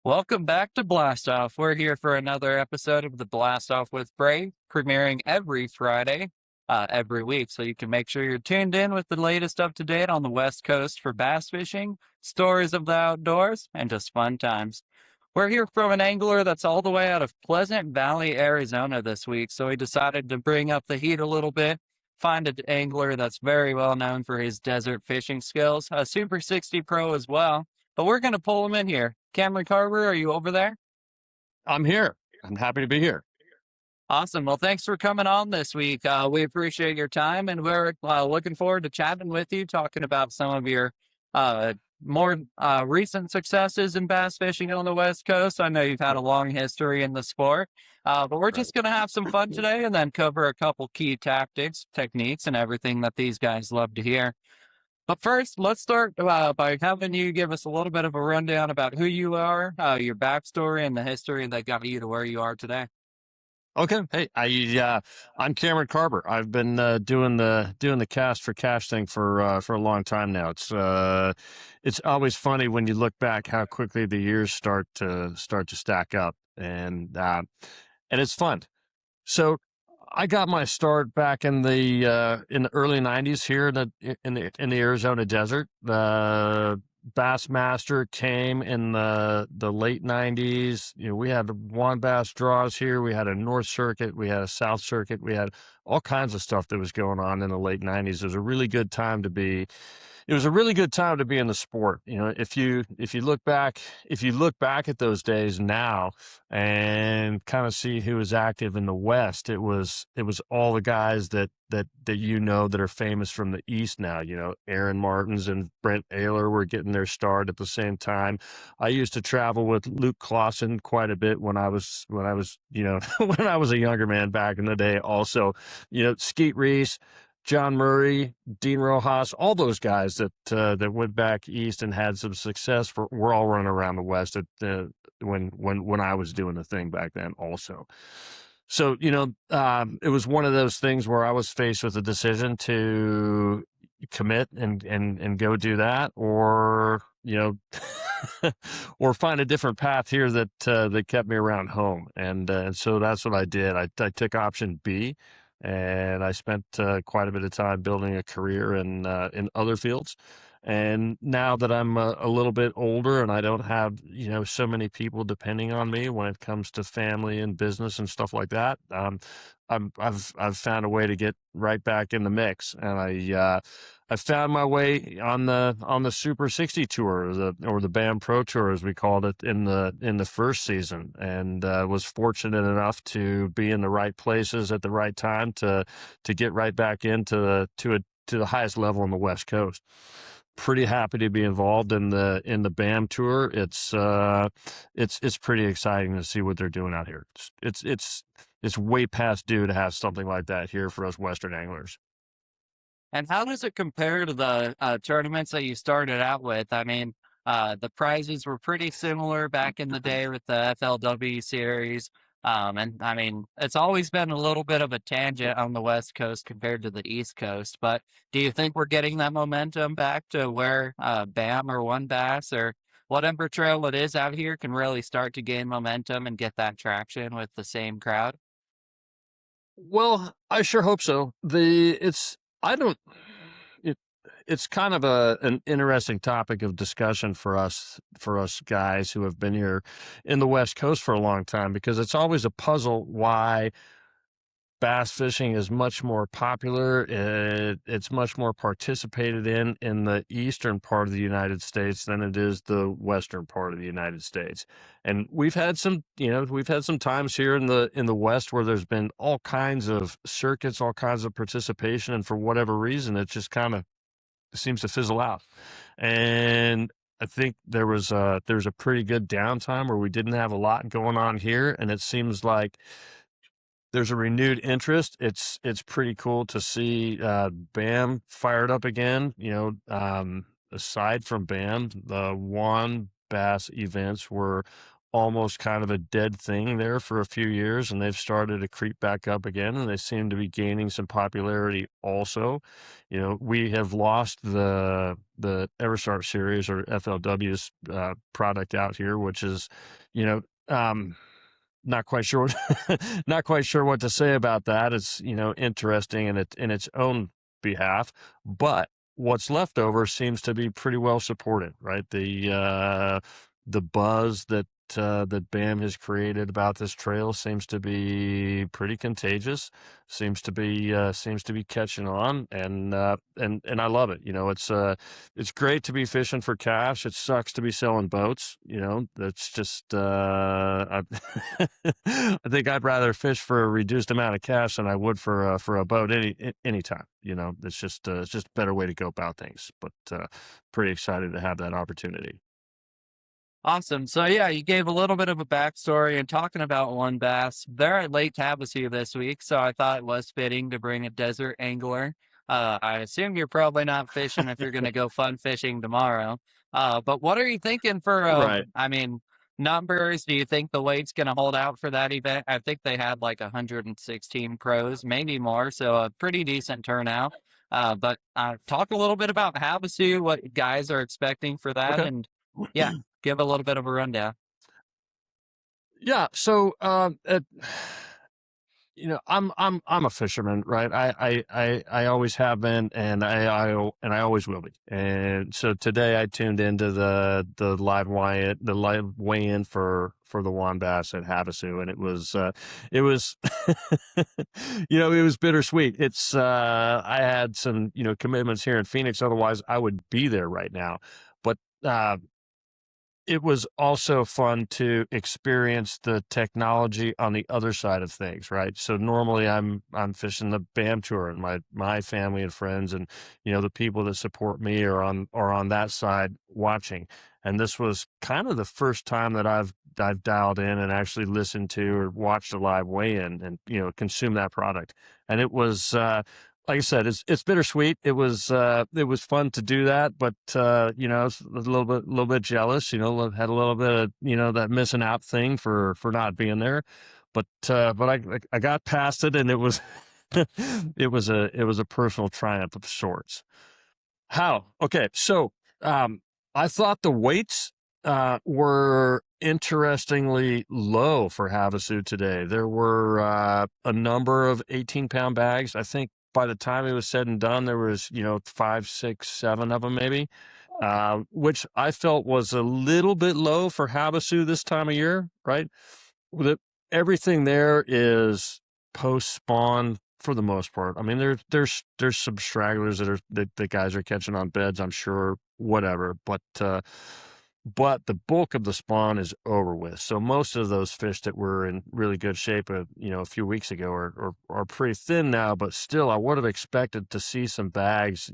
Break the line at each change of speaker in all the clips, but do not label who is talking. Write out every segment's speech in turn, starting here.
Welcome back to Blast Off. We're here for another episode of the Blast Off with Bray, premiering every Friday, every week. So you can make sure you're tuned in with the latest up to date on the West Coast for bass fishing, stories of the outdoors, and just fun times. We're here from an angler that's all the way out of Pleasant Valley, Arizona this week. So we decided to bring up the heat a little bit, find an angler that's very well known for his desert fishing skills, a Super 60 pro as well. But we're going to pull him in here. Cameron Karber, are you over there?
I'm here. I'm happy to be here.
Awesome. Well, thanks for coming on this week. We appreciate your time, and we're looking forward to chatting with you, talking about some of your uh, more recent successes in bass fishing on the West Coast. I know you've had a long history in the sport, but we're just
Right.
going to have some fun today and then cover a couple key tactics, techniques, and everything that these guys love to hear. But first, let's start by having you give us a little bit of a rundown about who you are, your backstory, and the history that got you to where you are today.
Okay. Hey, I'm Cameron Karber. I've been doing the cast for cash thing for a long time now. It's always funny when you look back how quickly the years start to stack up, and it's fun. So I got my start back in the early '90s here in the Arizona desert. Bassmaster came in the late '90s. We had WAN bass draws here. We had a North Circuit. We had a South Circuit. We had all kinds of stuff that was going on in the late '90s. It was a really good time to be. It was a really good time to be in the sport. If you look back at those days now and kind of see who was active in the West, it was all the guys that that are famous from the East now. Aaron Martins and Brent Ayler were getting their start at the same time. I used to travel with Luke Clausen quite a bit when I was when I was a younger man back in the day. Also, Skeet Reese, John Murray, Dean Rojas, all those guys that went back east and had some success were all running around the West when I was doing the thing back then also. So, it was one of those things where I was faced with a decision to commit and go do that, or, or find a different path here that kept me around home. And so that's what I did. I took option B, and I spent quite a bit of time building a career in other fields. And now that I'm a little bit older and I don't have, so many people depending on me when it comes to family and business and stuff like that, I've found a way to get right back in the mix. And I found my way on the Super 60 tour, or the BAM Pro Tour as we called it in the first season, and was fortunate enough to be in the right places at the right time to get right back to the highest level on the West Coast. Pretty happy to be involved in the BAM tour. It's pretty exciting to see what they're doing out here. It's way past due to have something like that here for us Western anglers.
And how does it compare to the tournaments that you started out with? I mean, the prizes were pretty similar back in the day with the FLW series. And I mean, it's always been a little bit of a tangent on the West Coast compared to the East Coast. But do you think we're getting that momentum back to where BAM or One Bass or whatever trail it is out here can really start to gain momentum and get that traction with the same crowd?
Well, I sure hope so. I don't, it, it's kind of an interesting topic of discussion for us guys who have been here in the West Coast for a long time, because it's always a puzzle why bass fishing is much more popular. It's much more participated in the eastern part of the United States than it is the western part of the United States. And we've had some times here in the West where there's been all kinds of circuits, all kinds of participation, and for whatever reason, it just kind of seems to fizzle out. And I think there's a pretty good downtime where we didn't have a lot going on here, and it seems like there's a renewed interest. It's pretty cool to see BAM fired up again. Aside from BAM, the WAN Bass events were almost kind of a dead thing there for a few years, and they've started to creep back up again, and they seem to be gaining some popularity also. We have lost the Everstart series, or FLW's product out here, which is, you know, not quite sure not quite sure what to say about that. It's, interesting in its own behalf, but what's left over seems to be pretty well supported, right? The buzz that BAM has created about this trail seems to be pretty contagious. Seems to be catching on, and I love it. It's great to be fishing for cash. It sucks to be selling boats. That's just I, I think I'd rather fish for a reduced amount of cash than I would for a boat anytime. It's just a better way to go about things. But pretty excited to have that opportunity.
Awesome. So yeah, you gave a little bit of a backstory and talking about one bass. They're at Lake Havasu this week, so I thought it was fitting to bring a desert angler. I assume you're probably not fishing if you're going to go fun fishing tomorrow. But what are you thinking for?
Right.
I mean, numbers. Do you think the weight's going to hold out for that event? I think they had like 116 pros, maybe more, so a pretty decent turnout. But talk a little bit about Havasu, what guys are expecting for that,
Okay.
and yeah, give a little bit of a rundown.
Yeah. So, I'm a fisherman, right? I always have been, and I always will be. And so today I tuned into the live weigh in for the Juan Bass at Havasu, and it was it was bittersweet. I had some commitments here in Phoenix, otherwise I would be there right now, but it was also fun to experience the technology on the other side of things, right? So normally I'm fishing the BAM tour, and my family and friends and the people that support me are on that side watching. And this was kind of the first time that I've dialed in and actually listened to or watched a live weigh-in and consume that product. And it was like I said, it's bittersweet. It was fun to do that, but I was a little bit jealous. Had a little bit of that missing out thing for not being there, but I got past it, and it was it was a personal triumph of sorts. How? Okay, so I thought the weights were interestingly low for Havasu today. There were a number of 18-pound bags. I think by the time it was said and done, there was 5, 6, 7 of them maybe, which I felt was a little bit low for Havasu this time of year. Right, the, everything there is post spawn for the most part. I mean, there's some stragglers that guys are catching on beds, I'm sure, whatever. But the bulk of the spawn is over with. So most of those fish that were in really good shape, a few weeks ago are pretty thin now. But still, I would have expected to see some bags,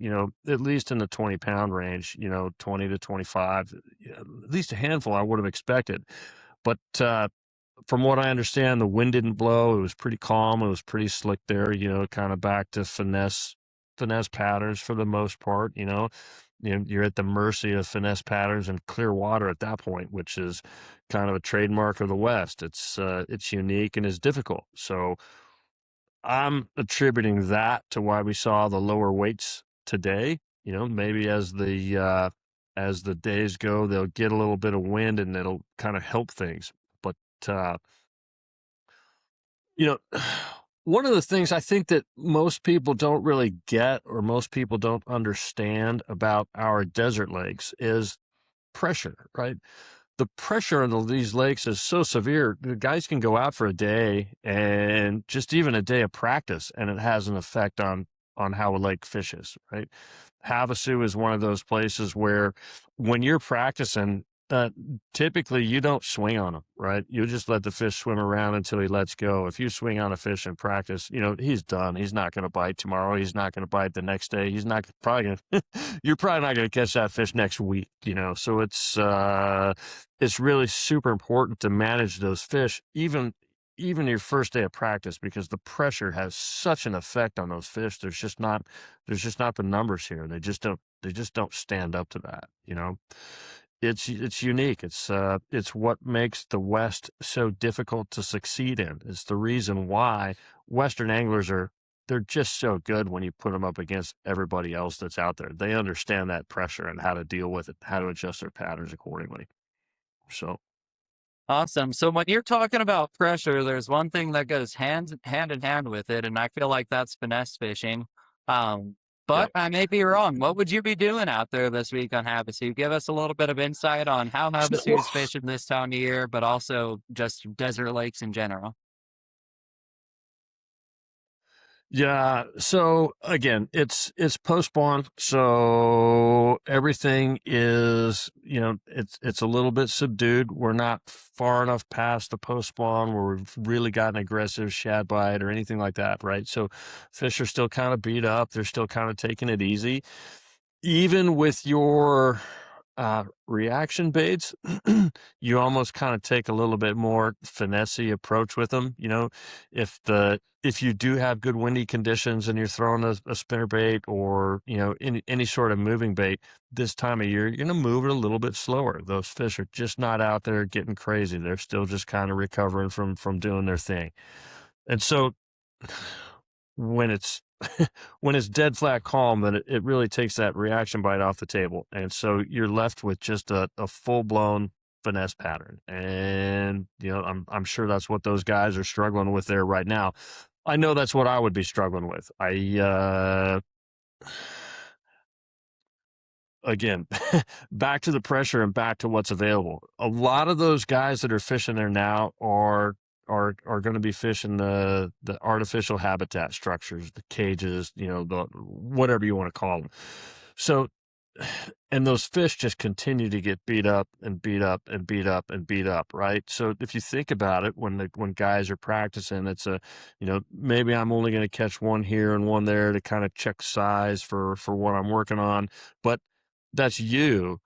at least in the 20-pound range, 20 to 25, at least a handful. I would have expected, but from what I understand, the wind didn't blow. It was pretty calm. It was pretty slick there, kind of back to finesse patterns for the most part. You're at the mercy of finesse patterns and clear water at that point, which is kind of a trademark of the West. It's unique and is difficult. So I'm attributing that to why we saw the lower weights today. Maybe as the days go, they'll get a little bit of wind and it'll kind of help things. But you know, one of the things I think that most people don't really get, or most people don't understand about our desert lakes, is pressure, right? The pressure on these lakes is so severe. The guys can go out for a day, and just even a day of practice, and it has an effect on how a lake fishes, right? Havasu is one of those places where when you're practicing, uh, typically you don't swing on him, right? You just let the fish swim around until he lets go. If you swing on a fish in practice, he's done. He's not going to bite tomorrow. He's not going to bite the next day. He's not probably going to, you're probably not going to catch that fish next week, So it's really super important to manage those fish, even your first day of practice, because the pressure has such an effect on those fish. There's just not the numbers here. They just don't stand up to that. it's unique. It's what makes the West so difficult to succeed in. It's the reason why Western anglers they're just so good when you put them up against everybody else that's out there. They understand that pressure and how to deal with it, how to adjust their patterns accordingly. So,
Awesome. So when you're talking about pressure, there's one thing that goes hand in hand with it, and I feel like that's finesse fishing. But
yep.
I may be wrong. What would you be doing out there this week on Havasu? Give us a little bit of insight on how Havasu is fishing this time of year, but also just desert lakes in general.
Yeah. So again, it's post spawn. So everything is, it's a little bit subdued. We're not far enough past the post spawn where we've really got an aggressive shad bite or anything like that. Right. So fish are still kind of beat up. They're still kind of taking it easy. Even with your reaction baits, you almost kind of take a little bit more finessey approach with them. If you do have good windy conditions and you're throwing a spinner bait or any sort of moving bait this time of year, you're going to move it a little bit slower. Those fish are just not out there getting crazy. They're still just kind of recovering from doing their thing. And so when it's when it's dead flat calm, then it really takes that reaction bite off the table. And so you're left with just a full blown finesse pattern. And, I'm sure that's what those guys are struggling with there right now. I know that's what I would be struggling with. Again, back to the pressure and back to what's available. A lot of those guys that are fishing there now are going to be fishing the artificial habitat structures, the cages, the whatever you want to call them. So, and those fish just continue to get beat up and beat up and beat up and beat up, right? So if you think about it, when guys are practicing, it's maybe I'm only going to catch one here and one there to kind of check size for what I'm working on, but that's you.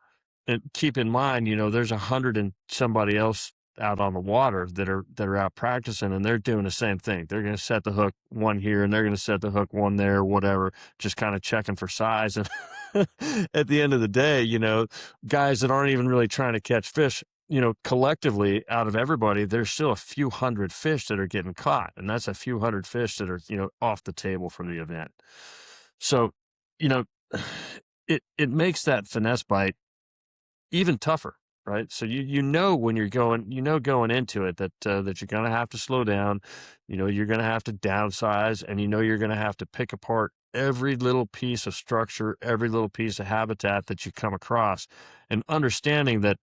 And keep in mind, there's 100 and somebody else out on the water that are out practicing, and they're doing the same thing. They're going to set the hook one here and they're going to set the hook one there, whatever, just kind of checking for size. And at the end of the day, guys that aren't even really trying to catch fish, collectively out of everybody, there's still a few hundred fish that are getting caught. And that's a few hundred fish that are, off the table from the event. So, it makes that finesse bite even tougher, right? So when you're going into it that you're going to have to slow down, you're going to have to downsize, and you're going to have to pick apart every little piece of structure, every little piece of habitat that you come across, and understanding that,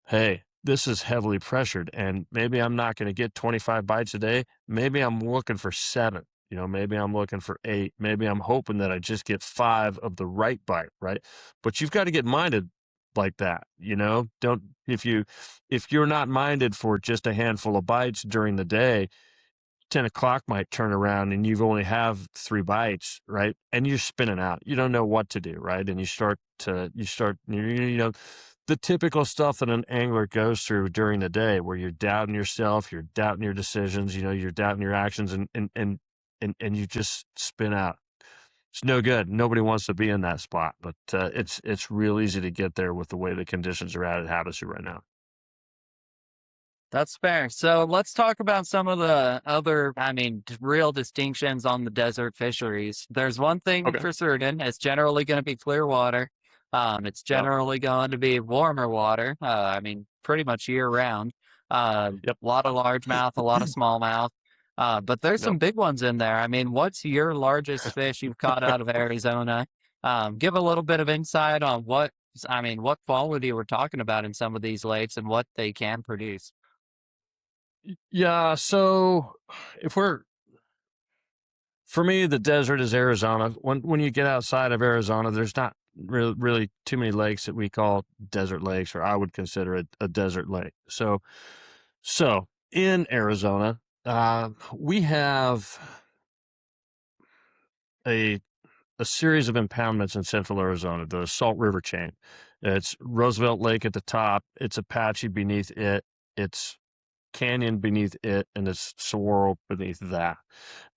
hey, this is heavily pressured, and maybe I'm not going to get 25 bites a day. Maybe I'm looking for 7. Maybe I'm looking for 8. Maybe I'm hoping that I just get 5 of the right bite, right? But you've got to get minded like that. Don't if you're not minded for just a handful of bites during the day, 10 o'clock might turn around and you've only have 3 bites, right? And you're spinning out. You don't know what to do, right? And you start the typical stuff that an angler goes through during the day, where you're doubting yourself, you're doubting your decisions, you're doubting your actions, and you just spin out. It's no good. Nobody wants to be in that spot, but it's real easy to get there with the way the conditions are at Havasu right now.
That's fair. So let's talk about some of the other, real distinctions on the desert fisheries. There's one thing
Okay.
for certain. It's generally going to be clear water. It's
Yep.
generally going to be warmer water. Pretty much year round. A
Yep.
lot of largemouth, a lot of smallmouth. But there's
Yep.
some big ones in there. What's your largest fish you've caught out of Arizona? Give a little bit of insight on what quality we're talking about in some of these lakes and what they can produce.
Yeah. So for me, the desert is Arizona. When you get outside of Arizona, there's not really too many lakes that we call desert lakes, or I would consider it a desert lake. So in Arizona, we have a series of impoundments in central Arizona, the Salt River chain. It's Roosevelt Lake at the top, it's Apache beneath it, it's Canyon beneath it, and it's Saguaro beneath that.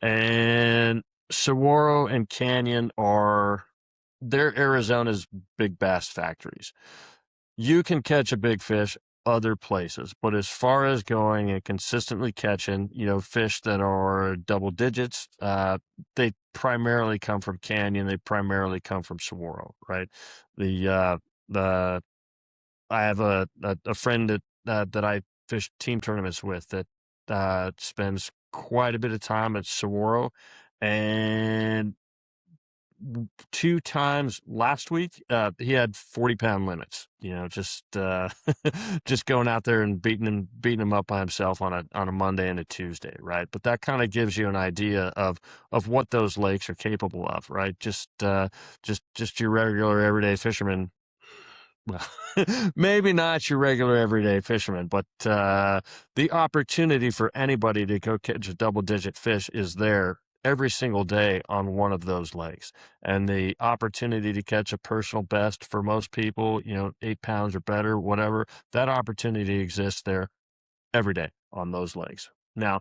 And Saguaro and Canyon they're Arizona's big bass factories. you can catch a big fish other places, but as far as going and consistently catching, fish that are double digits, they primarily come from canyon. They primarily come from saguaro, right? The I have a friend that I fish team tournaments with that spends quite a bit of time at saguaro, and 2 times last week, he had 40-pound limits. Just just going out there and beating him up by himself on a Monday and a Tuesday, right? But that kind of gives you an idea of what those lakes are capable of, right? Just your regular everyday fisherman. Well, maybe not your regular everyday fisherman, but the opportunity for anybody to go catch a double-digit fish is there every single day on one of those lakes. And the opportunity to catch a personal best for most people, 8 pounds or better, whatever, that opportunity exists there every day on those lakes. Now,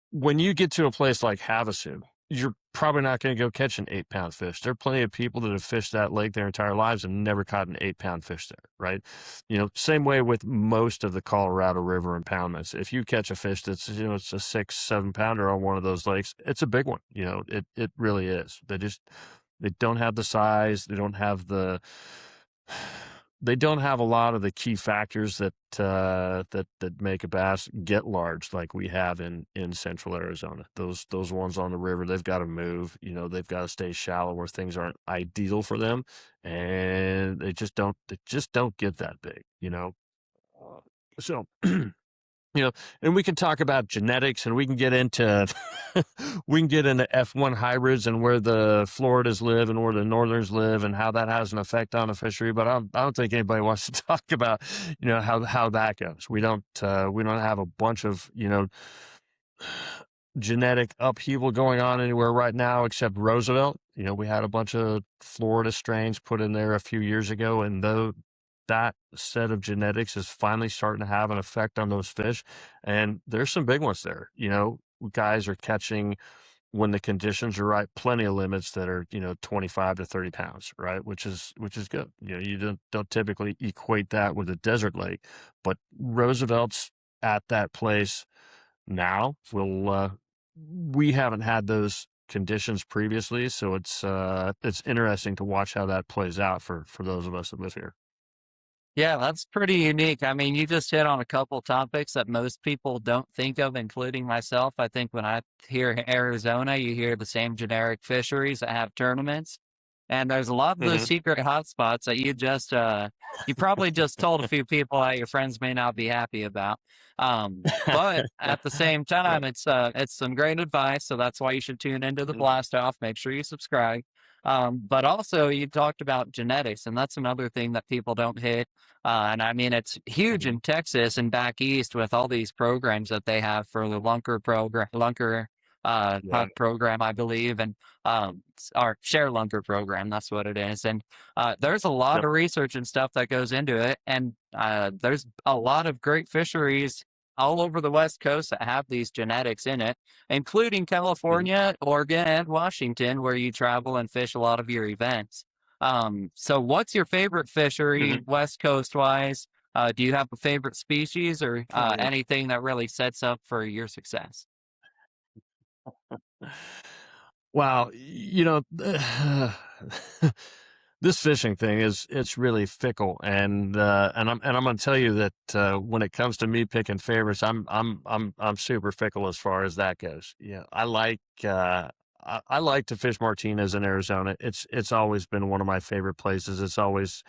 when you get to a place like Havasu, you're probably not going to go catch an 8-pound fish. There are plenty of people that have fished that lake their entire lives and never caught an 8-pound fish there, right? Same way with most of the Colorado River impoundments. If you catch a fish that's, it's a 6-7 pounder on one of those lakes, it's a big one. It really is. They don't have the size. They don't have a lot of the key factors that make a bass get large, like we have in central Arizona. Those ones on the river, they've got to move. They've got to stay shallow where things aren't ideal for them, and they just don't get that big. So and we can talk about genetics, and we can get into F1 hybrids and where the Floridas live and where the Northerns live and how that has an effect on the fishery. But I don't think anybody wants to talk about how that goes. We don't have a bunch of genetic upheaval going on anywhere right now except Roosevelt. We had a bunch of Florida strains put in there a few years ago, and that set of genetics is finally starting to have an effect on those fish. And there's some big ones there. Guys are catching, when the conditions are right, plenty of limits that are, 25 to 30 pounds, right? Which is good. You don't typically equate that with a desert lake, but Roosevelt's at that place now. We haven't had those conditions previously, so it's interesting to watch how that plays out for those of us that live here.
Yeah, that's pretty unique. I mean, you just hit on a couple topics that most people don't think of, including myself. I think when I hear Arizona, you hear the same generic fisheries that have tournaments. And there's a lot of those
Mm-hmm.
secret hotspots that you probably just told a few people that your friends may not be happy about. But at the same
Yeah.
time, it's some great advice. So that's why you should tune into the
Mm-hmm.
Blast Off. Make sure you subscribe. But also you talked about genetics, and that's another thing that people don't hit. And I mean, it's huge in Texas and back east with all these programs that they have for the lunker
Yeah.
hunt program, I believe, and our share lunker program. That's what it is. And there's a lot
Yep.
of research and stuff that goes into it. And there's a lot of great fisheries all over the West Coast that have these genetics in it, including
Mm-hmm.
California, Oregon, and Washington, where you travel and fish a lot of your events. So what's your favorite fishery,
Mm-hmm.
West Coast wise? Do you have a favorite species or
Oh,
anything that really sets up for your success?
yeah. Wow, this fishing thing it's really fickle, and I'm going to tell you that when it comes to me picking favorites, I'm super fickle as far as that goes. Yeah, I like to fish Martinez in Arizona. It's always been one of my favorite places. It's always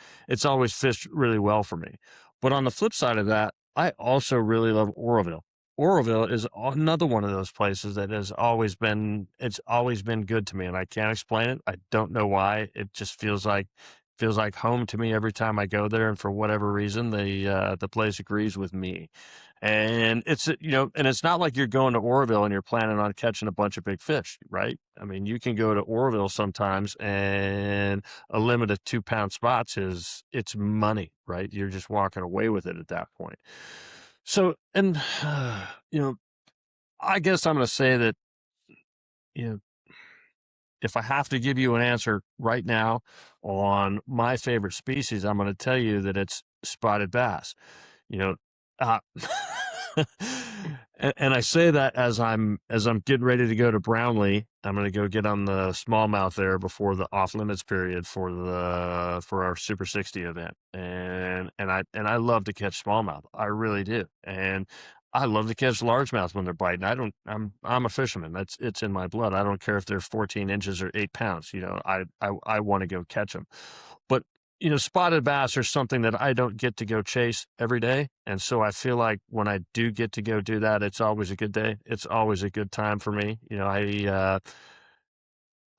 fished really well for me. But on the flip side of that, I also really love Oroville. Oroville is another one of those places that it's always been good to me, and I can't explain it. I don't know why. It just feels like home to me every time I go there, and for whatever reason, the place agrees with me. And it's not like you're going to Oroville and you're planning on catching a bunch of big fish, right? I mean, you can go to Oroville sometimes, and a limit of 2-pound spots it's money, right? You're just walking away with it at that point. So, and you know, I guess I'm going to say that you know, if I have to give you an answer right now on my favorite species, I'm going to tell you that spotted bass. You know, uh, and I say that as I'm getting ready to go to Brownlee. I'm going to go get on the smallmouth there before the off limits period for our Super 60 event. And I love to catch smallmouth. I really do. And I love to catch largemouth when they're biting. I'm a fisherman. It's in my blood. I don't care if they're 14 inches or 8 pounds. You know, I want to go catch them. But you know, spotted bass are something that I don't get to go chase every day. And so I feel like when I do get to go do that, it's always a good day. It's always a good time for me. You know,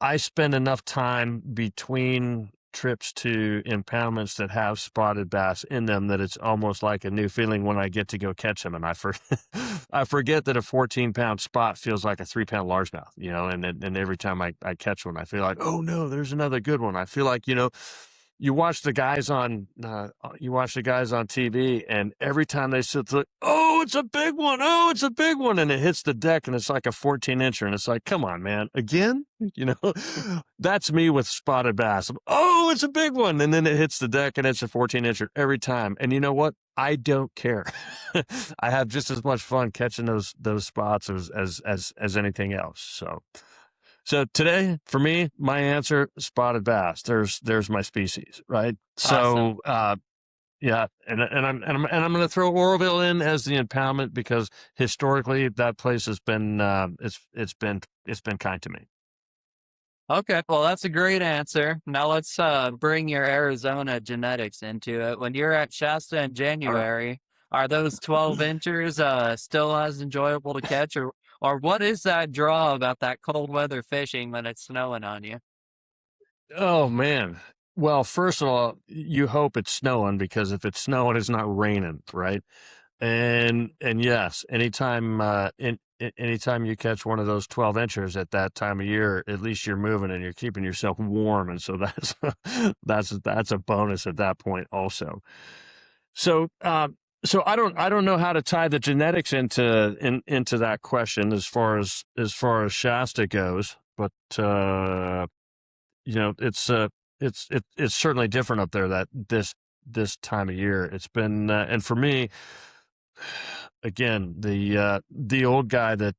I spend enough time between trips to impoundments that have spotted bass in them that it's almost like a new feeling when I get to go catch them. And I forget that a 14-pound spot feels like a 3-pound largemouth, you know, and every time I catch one, I feel like, oh no, there's another good one. I feel like, you know, you watch the guys on TV, and every time they sit there, oh, it's a big one. Oh, it's a big one. And it hits the deck and it's like a 14-incher. And it's like, come on, man, again? You know, that's me with spotted bass. Oh, it's a big one. And then it hits the deck and it's a 14-incher every time. And you know what? I don't care. I have just as much fun catching those spots as anything else. So today, for me, my answer, spotted bass. There's my species, right?
Awesome.
So, yeah, and I'm going to throw Oroville in as the impoundment because historically that place has been it's been kind to me.
Okay, well, that's a great answer. Now let's bring your Arizona genetics into it. When you're at Shasta in
All right.
January, are those 12 inchers still as enjoyable to catch, or what is that draw about that cold weather fishing when it's snowing on you?
Oh man. Well, first of all, you hope it's snowing because if it's snowing, it's not raining, right? And yes, anytime you catch one of those 12 inchers at that time of year, at least you're moving and you're keeping yourself warm, and so that's that's a bonus at that point also. So so I don't know how to tie the genetics into that question as far as Shasta goes, but you know, it's certainly different up there that this time of year. It's been and for me, again, the old guy that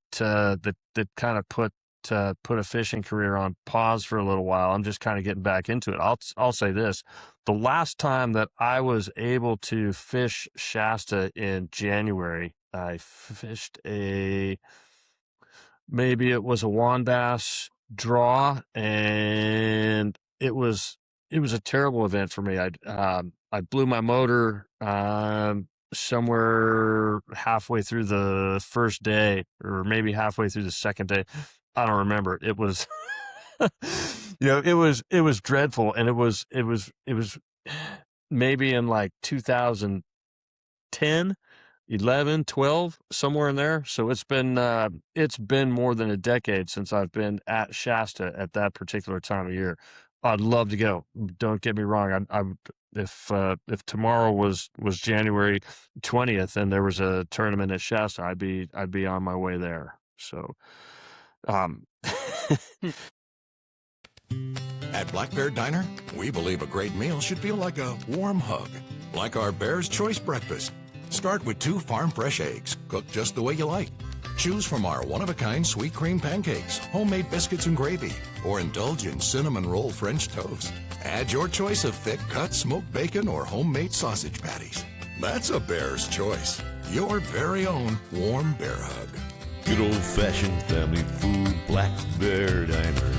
kind of put a fishing career on pause for a little while. I'm just kind of getting back into it. I'll say this: the last time that I was able to fish Shasta in January, I fished maybe it was a WAN bass draw, and it was a terrible event for me. I blew my motor somewhere halfway through the first day, or maybe halfway through the second day. I don't remember. It was, you know, it was dreadful, and it was maybe in like 2010. 11, 12, somewhere in there. So it's been more than a decade since I've been at Shasta at that particular time of year. I'd love to go. Don't get me wrong. If tomorrow was January 20th and there was a tournament at Shasta, I'd be on my way there. So,
At Black Bear Diner, we believe a great meal should feel like a warm hug, like our Bear's Choice breakfast. Start with 2 farm-fresh eggs, cooked just the way you like. Choose from our one-of-a-kind sweet cream pancakes, homemade biscuits and gravy, or indulge in cinnamon roll French toast. Add your choice of thick-cut smoked bacon or homemade sausage patties. That's a Bear's Choice. Your very own warm bear hug.
Good old-fashioned family food, Black Bear Diner.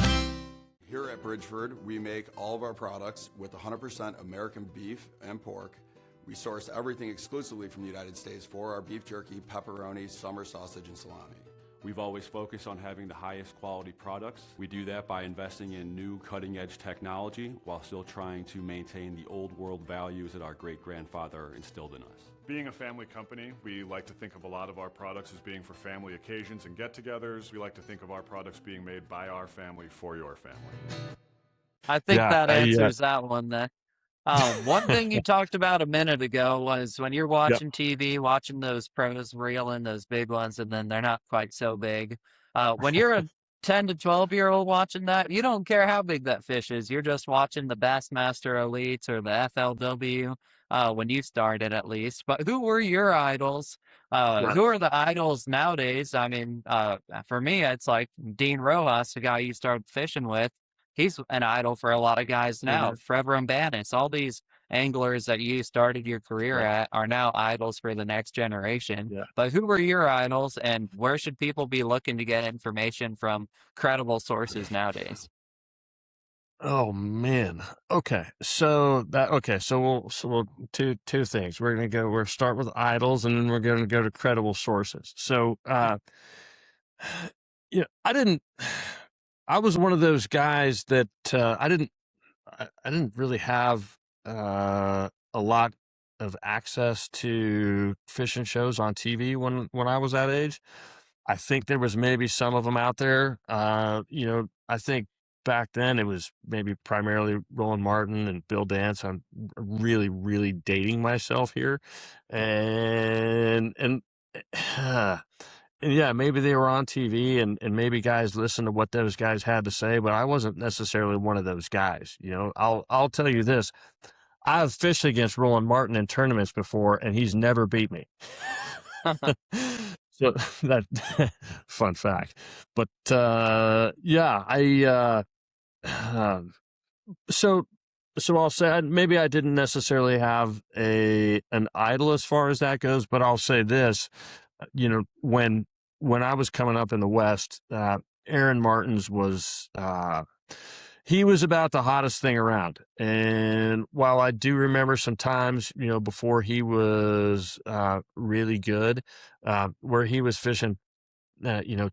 Here at Bridgeford, we make all of our products with 100% American beef and pork. We source everything exclusively from the United States for our beef jerky, pepperoni, summer sausage, and salami.
We've always focused on having the highest quality products. We do that by investing in new cutting-edge technology while still trying to maintain the old world values that our great-grandfather instilled in us.
Being a family company, we like to think of a lot of our products as being for family occasions and get-togethers. We like to think of our products being made by our family for your family.
I think that answers that one then. One thing you talked about a minute ago was when you're watching TV, watching those pros reel in those big ones, and then they're not quite so big. When you're a 10 to 12-year-old watching that, you don't care how big that fish is. You're just watching the Bassmaster Elites or the FLW. when you started at least. But who were your idols?
Right.
Who are the idols nowadays? I mean, for me, it's like Dean Rojas, the guy you started fishing with. He's an idol for a lot of guys now.
Mhm.
Trevor and Bannis, all these anglers that you started your career
Right.
at are now idols for the next generation.
Yeah.
But who were your idols, and where should people be looking to get information from credible sources nowadays?
Oh man. So we'll two things. We'll start with idols, and then we're gonna go to credible sources. So I didn't I was one of those guys that I didn't really have a lot of access to fishing shows on TV when I was that age. I think there was maybe some of them out there. I think back then it was maybe primarily Roland Martin and Bill Dance. I'm really, really dating myself here, and and yeah, maybe they were on TV and maybe guys listened to what those guys had to say, but I wasn't necessarily one of those guys. I'll tell you this. I've fished against Roland Martin in tournaments before, and he's never beat me. So that fun fact. But yeah, so I'll say maybe I didn't necessarily have an idol as far as that goes, but I'll say this. When I was coming up in the West, Aaron Martins was he was about the hottest thing around. And while I do remember some times, before he was really good, where he was fishing,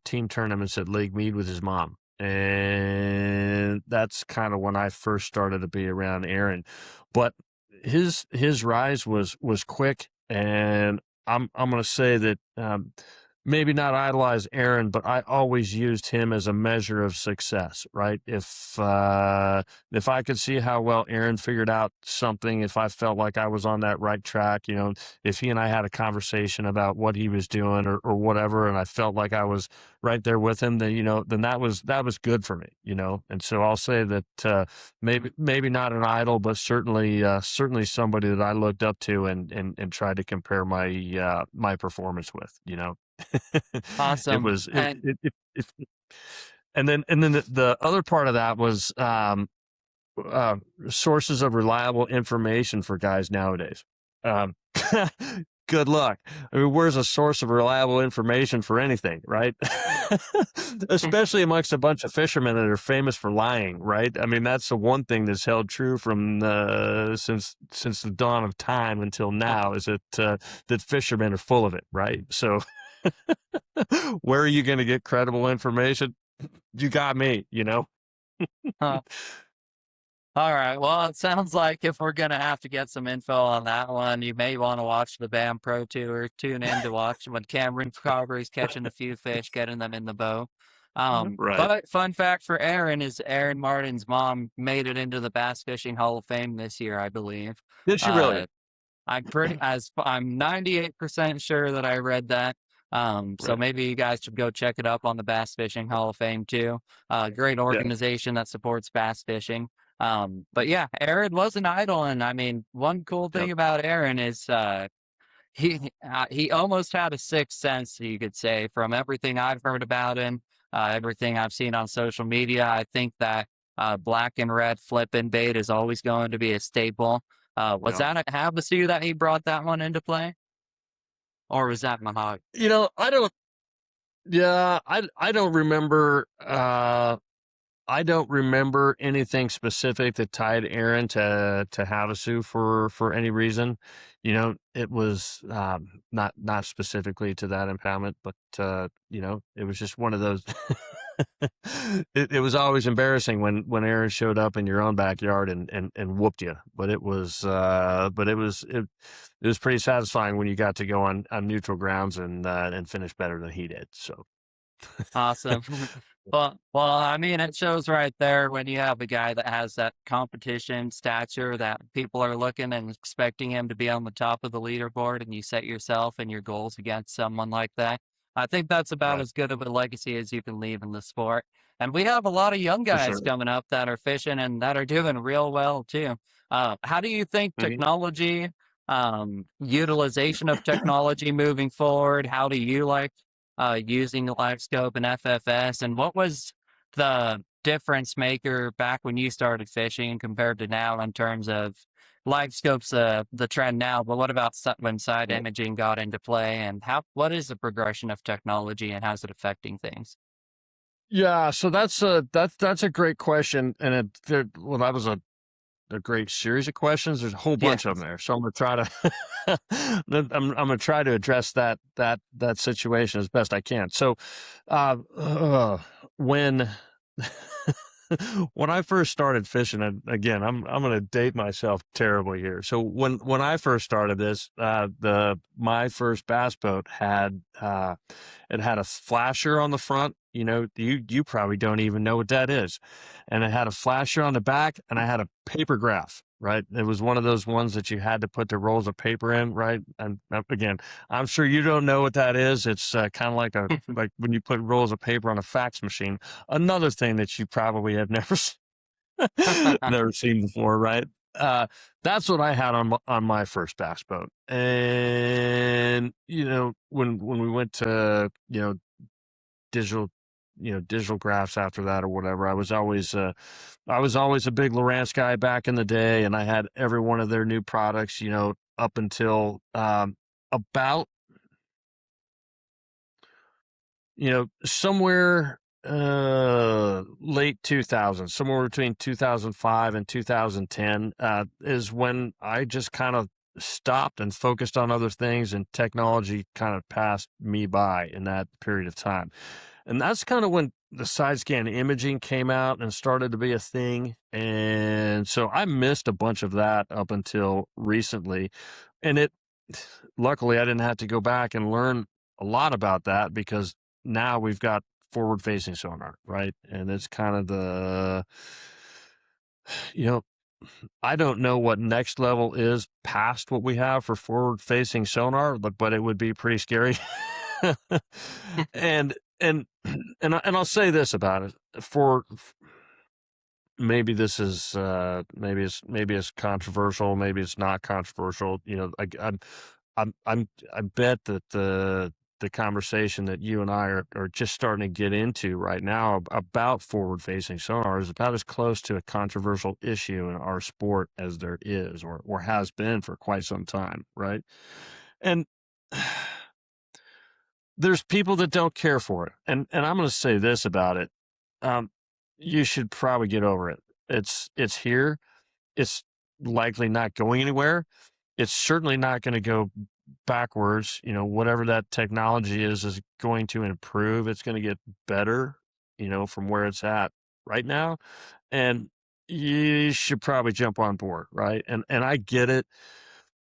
team tournaments at Lake Mead with his mom. And that's kind of when I first started to be around Aaron. But his rise was quick, and I'm going to say that maybe not idolize Aaron, but I always used him as a measure of success, right? If I could see how well Aaron figured out something, if I felt like I was on that right track, if he and I had a conversation about what he was doing or whatever, and I felt like I was right there with him, then then that was good for me, And so I'll say that maybe not an idol, but certainly somebody that I looked up to and tried to compare my performance with, It
Awesome.
was
And
it and then the other part of that was sources of reliable information for guys nowadays. Um, good luck. I mean, where's a source of reliable information for anything, right? Especially amongst a bunch of fishermen that are famous for lying, right? I mean, that's the one thing that's held true from since the dawn of time until now is that fishermen are full of it, right? So where are you going to get credible information? You got me,
huh. All right. Well, it sounds like if we're going to have to get some info on that one, you may want to watch the BAM Pro Tour. Tune in to watch when Cameron Karber is catching a few fish, getting them in the bow.
Right.
But fun fact for Aaron is Aaron Martin's mom made it into the Bass Fishing Hall of Fame this year, I believe.
Did she really?
I'm 98% sure that I read that. So
Right.
maybe you guys should go check it up on the Bass Fishing Hall of Fame too. Great organization that supports bass fishing. But yeah, Aaron was an idol, and I mean, one cool thing about Aaron is he almost had a sixth sense, you could say, from everything I've heard about him, everything I've seen on social media. I think that black and red flipping bait is always going to be a staple. Was that at Havasu that he brought that one into play? Or was that Mahog?
I don't. Yeah, I don't remember. I don't remember anything specific that tied Aaron to Havasu for any reason. It was not specifically to that impoundment, but it was just one of those. It was always embarrassing when Aaron showed up in your own backyard and whooped you. But it was pretty satisfying when you got to go on neutral grounds and finish better than he did. So
Awesome. Well, I mean, it shows right there when you have a guy that has that competition stature that people are looking and expecting him to be on the top of the leaderboard, and you set yourself and your goals against someone like that. I think that's about
Right.
as good of a legacy as you can leave in the sport. And we have a lot of young
For
guys
sure.
coming up that are fishing and that are doing real well too. How do you think
Mhm.
technology utilization of technology moving forward? How do you like using the live scope and FFS? And what was the difference maker back when you started fishing compared to now in terms of live scopes, the trend now, but what about when side imaging got into play, and what is the progression of technology and how's it affecting things?
Yeah, so that's a great question, and that was a great series of questions. There's a whole bunch of them there, so I'm gonna try to I'm gonna try to address that situation as best I can. So, when when I first started fishing, and again, I'm gonna date myself terribly here. So when I first started this, my first bass boat had it had a flasher on the front. You know, you probably don't even know what that is, and it had a flasher on the back, and I had a paper graph. Right, it was one of those ones that you had to put the rolls of paper in. Right, and again, I'm sure you don't know what that is. It's kind of like like when you put rolls of paper on a fax machine. Another thing that you probably have never never seen before, right? That's what I had on my first bass boat, and when we went to digital digital graphs after that or whatever, I was always a big Lowrance guy back in the day, and I had every one of their new products, up until about somewhere late 2000s, somewhere between 2005 and 2010 is when I just kind of stopped and focused on other things, and technology kind of passed me by in that period of time. And that's kind of when the side scan imaging came out and started to be a thing. And so I missed a bunch of that up until recently. And luckily I didn't have to go back and learn a lot about that, because now we've got forward facing sonar, right? And it's kind of I don't know what next level is past what we have for forward facing sonar, but it would be pretty scary. and I'll say this about it. For maybe this is maybe it's controversial, maybe it's not controversial. I bet that the conversation that you and I are just starting to get into right now about forward facing sonar is about as close to a controversial issue in our sport as there is, or has been for quite some time, right? And there's people that don't care for it. And I'm going to say this about it. You should probably get over it. It's here. It's likely not going anywhere. It's certainly not going to go backwards. Whatever that technology is going to improve. It's going to get better, from where it's at right now. And you should probably jump on board, right? And I get it.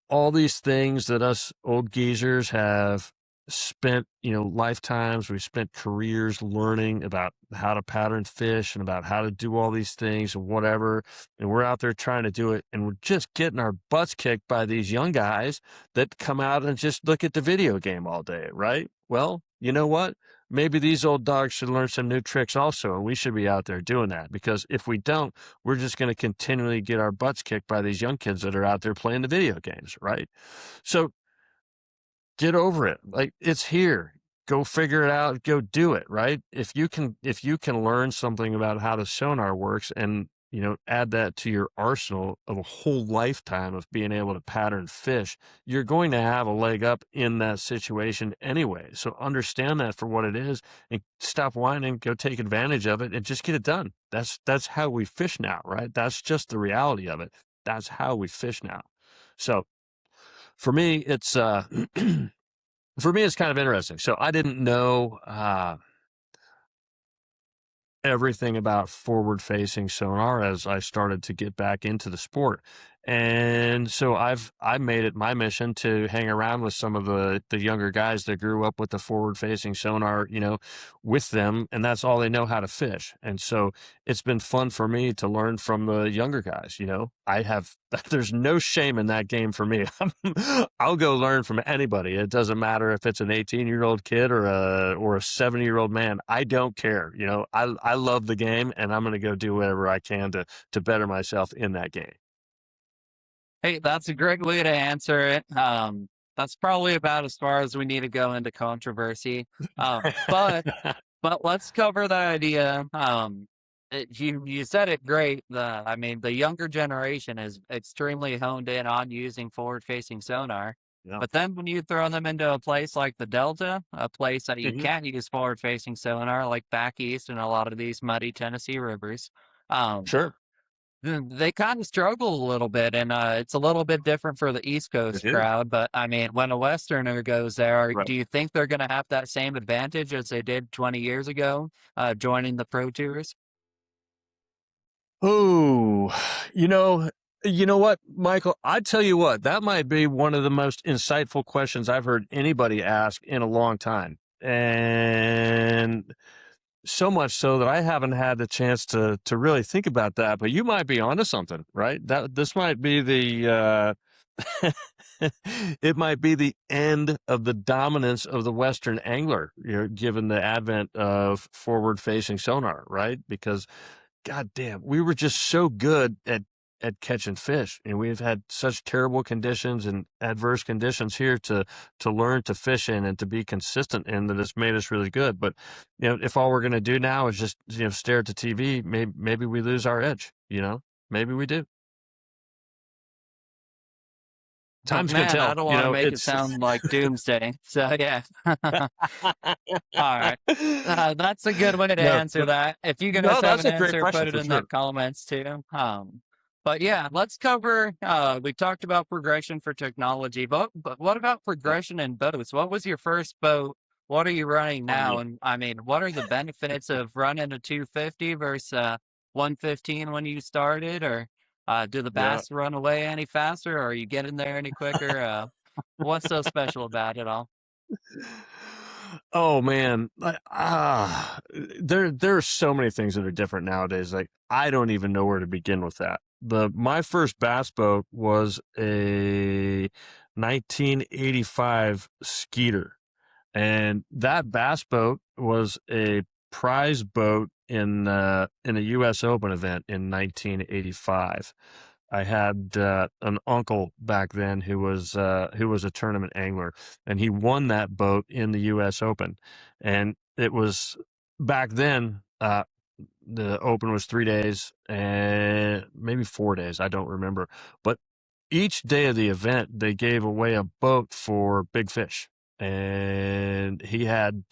All these things that us old geezers have spent, lifetimes, we've spent careers learning about how to pattern fish and about how to do all these things and whatever. And we're out there trying to do it, and we're just getting our butts kicked by these young guys that come out and just look at the video game all day, right? Well, you know what? Maybe these old dogs should learn some new tricks also, and we should be out there doing that, because if we don't, we're just going to continually get our butts kicked by these young kids that are out there playing the video games, right? So get over it. Like, it's here. Go figure it out. Go do it, right? If you can learn something about how the sonar works and, add that to your arsenal of a whole lifetime of being able to pattern fish, you're going to have a leg up in that situation anyway. So understand that for what it is, and stop whining, go take advantage of it, and just get it done. That's how we fish now, right? That's just the reality of it. That's how we fish now. So for me, it's kind of interesting. So I didn't know everything about forward-facing sonar as I started to get back into the sport. And so I made it my mission to hang around with some of the younger guys that grew up with the forward-facing sonar, with them, and that's all they know how to fish. And so it's been fun for me to learn from the younger guys. There's no shame in that game for me. I'll go learn from anybody. It doesn't matter if it's an 18-year-old kid or a 70-year-old man. I don't care. I love the game, and I'm going to go do whatever I can to better myself in that game.
Hey, that's a great way to answer it. That's probably about as far as we need to go into controversy. But let's cover the idea. You said it great. I mean, the younger generation is extremely honed in on using forward-facing sonar.
Yeah.
But then when you throw them into a place like the Delta, a place that you
Mhm.
can't use forward-facing sonar, like back east in a lot of these muddy Tennessee rivers, um,
Sure.
they kind of struggle a little bit, and it's a little bit different for the East
It
Coast
is.
crowd. But I mean, when a Westerner goes there,
Right.
do you think they're going to have that same advantage as they did 20 years ago, joining the pro tours?
Oh, you know, you know what, Michael? I tell you what, that might be one of the most insightful questions I've heard anybody ask in a long time. And so much so that I haven't had the chance to really think about that, but you might be onto something, right? That this might be the it might be the end of the dominance of the Western angler, given the advent of forward-facing sonar, right? Because God damn, we were just so good at catching fish, and we've had such terrible conditions and adverse conditions here to learn to fish in and to be consistent in, that it's made us really good. But if all we're going to do now is just stare at the TV, maybe we lose our edge. Maybe we do.
Oh,
Time's gonna
man, I
tell.
don't want to make it
It's
sound like doomsday. So yeah. All right. That's a good way to
no,
answer that. If you guys
no,
have
that's
an
a great
answer, put
question
it
for
in the
sure.
comments too. But yeah, let's cover. We talked about progression for technology, but what about
Yeah.
progression in boats? What was your first boat? What are you running
Oh
now?
man.
And I mean, what are the benefits of running a 250 versus 115 when you started? Or do the
Yeah.
bass run away any faster? Or are you getting there any quicker? What's so special about it all?
Oh man, there are so many things that are different nowadays. Like I don't even know where to begin with that. My first bass boat was a 1985 Skeeter, and that bass boat was a prize boat in a U.S. Open event in 1985. I had an uncle back then who was a tournament angler, and he won that boat in the U.S. Open. And it was back then. The Open was 3 days and maybe 4 days. I don't remember, but each day of the event they gave away a boat for big fish, and he had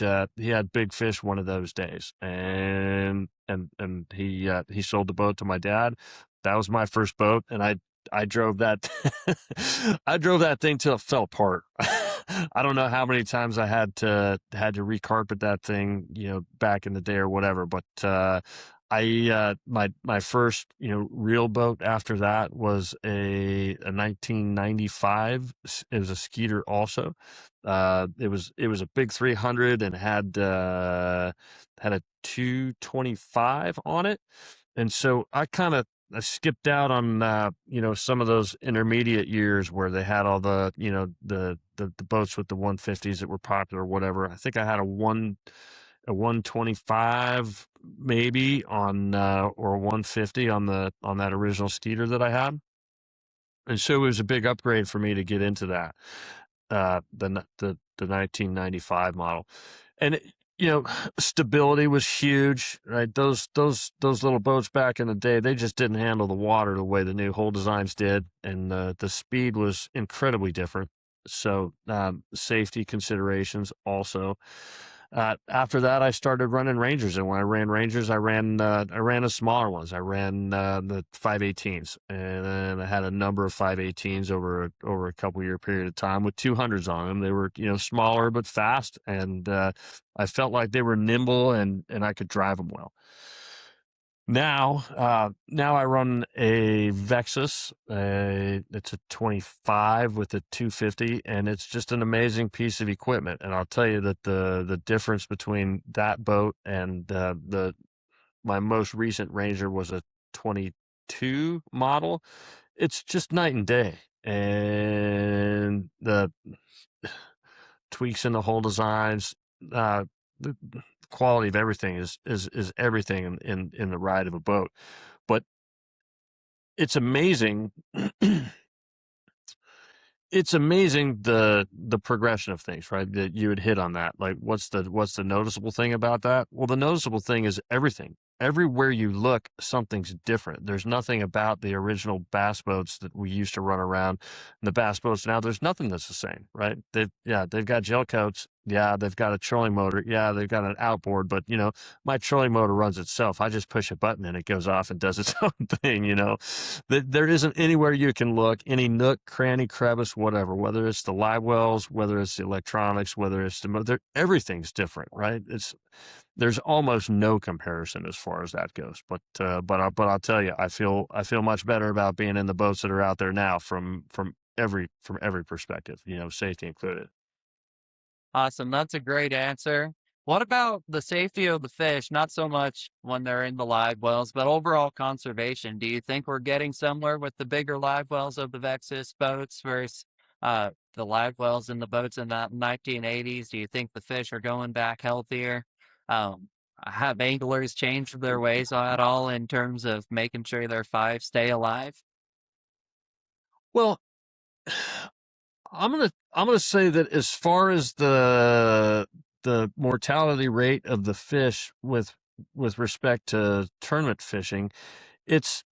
big fish one of those days, and he sold the boat to my dad. That was my first boat, and I drove that I drove that thing till it fell apart. I don't know how many times I had to recarpet that thing, back in the day or whatever, but my first real boat after that was a 1995. It was a Skeeter also. It was a big 300 and had a 225 on it, and so I skipped out on some of those intermediate years where they had all the boats with the 150s that were popular or whatever. I think I had a 125 maybe on or a 150 on that original Skeeter that I had. And so it was a big upgrade for me to get into that, the 1995 model. And stability was huge, right? Those little boats back in the day, they just didn't handle the water the way the new hull designs did, and the speed was incredibly different. So safety considerations also. After that, I started running Rangers, and when I ran Rangers, I ran the smaller ones. I ran the 518s, and then I had a number of 518s over a couple year period of time with 200s on them. They were smaller but fast, and I felt like they were nimble and I could drive them well. Now I run a Vexus. It's a 25 with a 250, and it's just an amazing piece of equipment. And I'll tell you that the difference between that boat and my most recent Ranger was a 22 model. It's just night and day, and the tweaks in the whole designs, the quality of everything is everything in the ride of a boat. But it's amazing it's amazing the progression of things, right? That you would hit on that. Like, what's the noticeable thing about that? Well, the noticeable thing is everything. Everywhere you look, something's different. There's nothing about the original bass boats that we used to run around. The bass boats now, there's nothing that's the same, right? They've got gel coats. Yeah, they've got a trolling motor. Yeah, they've got an outboard. But my trolling motor runs itself. I just push a button and it goes off and does its own thing. There isn't anywhere you can look, any nook, cranny, crevice, whatever. Whether it's the live wells, whether it's the electronics, whether it's everything's different, right? There's almost no comparison as far as that goes. But I'll tell you, I feel much better about being in the boats that are out there now from every perspective, safety included.
Awesome. That's a great answer. What about the safety of the fish? Not so much when they're in the live wells, but overall conservation. Do you think we're getting somewhere with the bigger live wells of the Vexus boats versus the live wells in the boats in the 1980s? Do you think the fish are going back healthier? Um, have anglers changed their ways at all in terms of making sure their fives stay alive?
Well, I'm gonna say that as far as the mortality rate of the fish with respect to tournament fishing, it's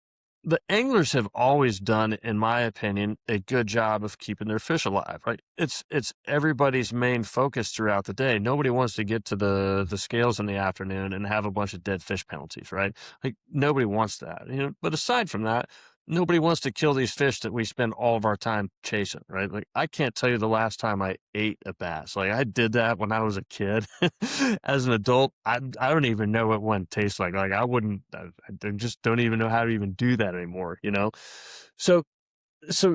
the anglers have always done, in my opinion, a good job of keeping their fish alive, right? It's everybody's main focus throughout the day. Nobody wants to get to the scales in the afternoon and have a bunch of dead fish penalties, right? Like, nobody wants that. But aside from that, nobody wants to kill these fish that we spend all of our time chasing, right? Like, I can't tell you the last time I ate a bass. Like, I did that when I was a kid. As an adult, I don't even know what one tastes like. Like, I just don't even know how to even do that anymore, So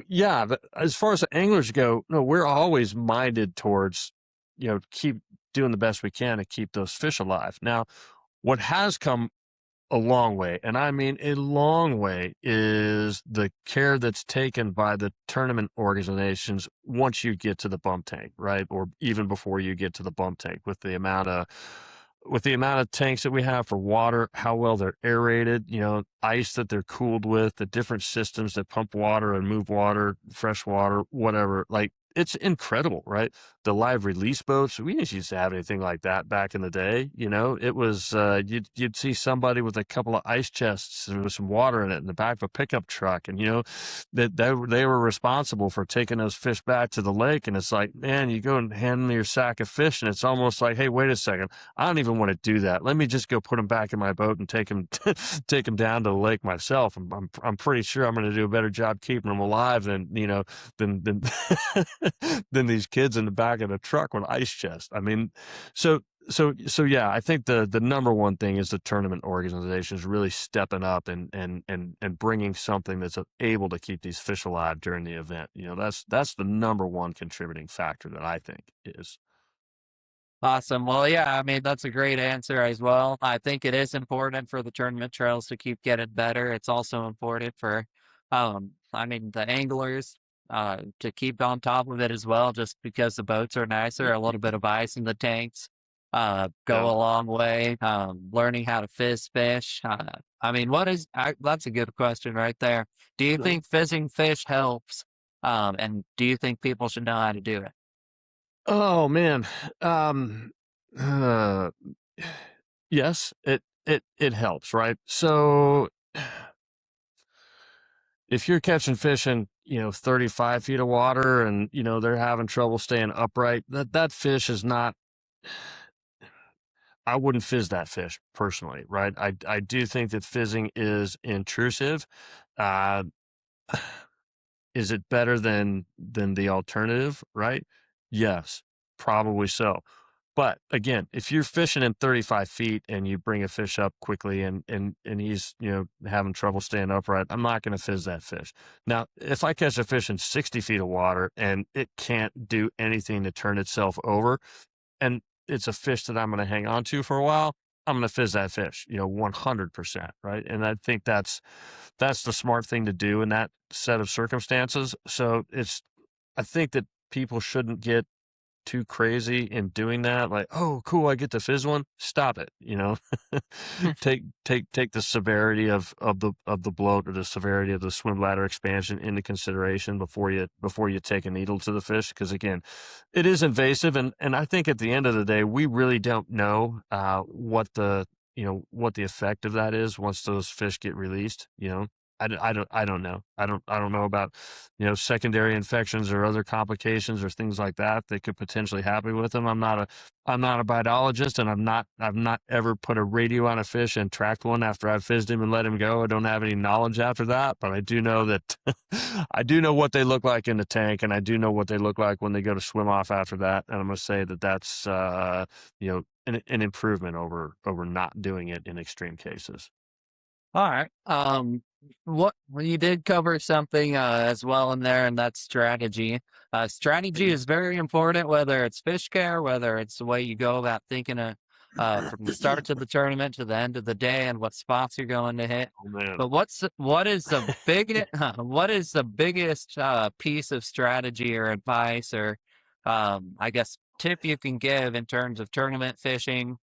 yeah, as far as the anglers go, no, we're always minded towards, keep doing the best we can to keep those fish alive. Now, what has come a long way, and I mean a long way, is the care that's taken by the tournament organizations once you get to the bump tank, right? Or even before you get to the bump tank, with the amount of tanks that we have for water, how well they're aerated, ice that they're cooled with, the different systems that pump water and move water, fresh water, whatever. Like, it's incredible, right? The live release boats, we didn't used to have anything like that back in the day. It was, you'd see somebody with a couple of ice chests with some water in it in the back of a pickup truck. And, that they were responsible for taking those fish back to the lake. And it's like, man, you go and hand me your sack of fish, and it's almost like, hey, wait a second. I don't even want to do that. Let me just go put them back in my boat and take them down to the lake myself. I'm pretty sure I'm going to do a better job keeping them alive than than these kids in the back of the truck with ice chest. I mean, so yeah, I think the number one thing is the tournament organizations really stepping up and bringing something that's able to keep these fish alive during the event. That's the number one contributing factor that I think is.
Awesome. Well, yeah, I mean, that's a great answer as well. I think it is important for the tournament trails to keep getting better. It's also important for, the anglers to keep on top of it as well, just because the boats are nicer. A little bit of ice in the tanks go
Yeah.
a long way. Learning how to fish. That's a good question right there. Do you think fizzing fish helps? And do you think people should know how to do it?
Oh man. Uh, yes, it helps, right? So if you're catching fish in, 35 feet of water and, they're having trouble staying upright, that fish is not, I wouldn't fizz that fish personally, right? I do think that fizzing is intrusive. Uh, is it better than the alternative, right? Yes, probably so. But again, if you're fishing in 35 feet and you bring a fish up quickly and he's, having trouble staying upright, I'm not going to fizz that fish. Now, if I catch a fish in 60 feet of water and it can't do anything to turn itself over, and it's a fish that I'm going to hang on to for a while, I'm going to fizz that fish, 100%, right? And I think that's the smart thing to do in that set of circumstances. So I think that people shouldn't get too crazy in doing that, like, oh, cool, I get the fizz one. Stop it. Take the severity of the bloat or the severity of the swim bladder expansion into consideration before you take a needle to the fish, because again, it is invasive, and I think at the end of the day, we really don't know what the effect of that is once those fish get released. I don't know. I don't know about, secondary infections or other complications or things like that could potentially happen with them. I'm not a biologist, and I've not ever put a radio on a fish and tracked one after I've fizzed him and let him go. I don't have any knowledge after that, but I do know that I do know what they look like in the tank, and I do know what they look like when they go to swim off after that. And I'm going to say that that's, an improvement over not doing it in extreme cases.
All right. Well, you did cover something as well in there, and that's strategy. Strategy is very important, whether it's fish care, whether it's the way you go about thinking from the start of the tournament to the end of the day, and what spots you're going to hit.
Oh man.
But what is the biggest piece of strategy or advice or I guess tip you can give in terms of tournament fishing?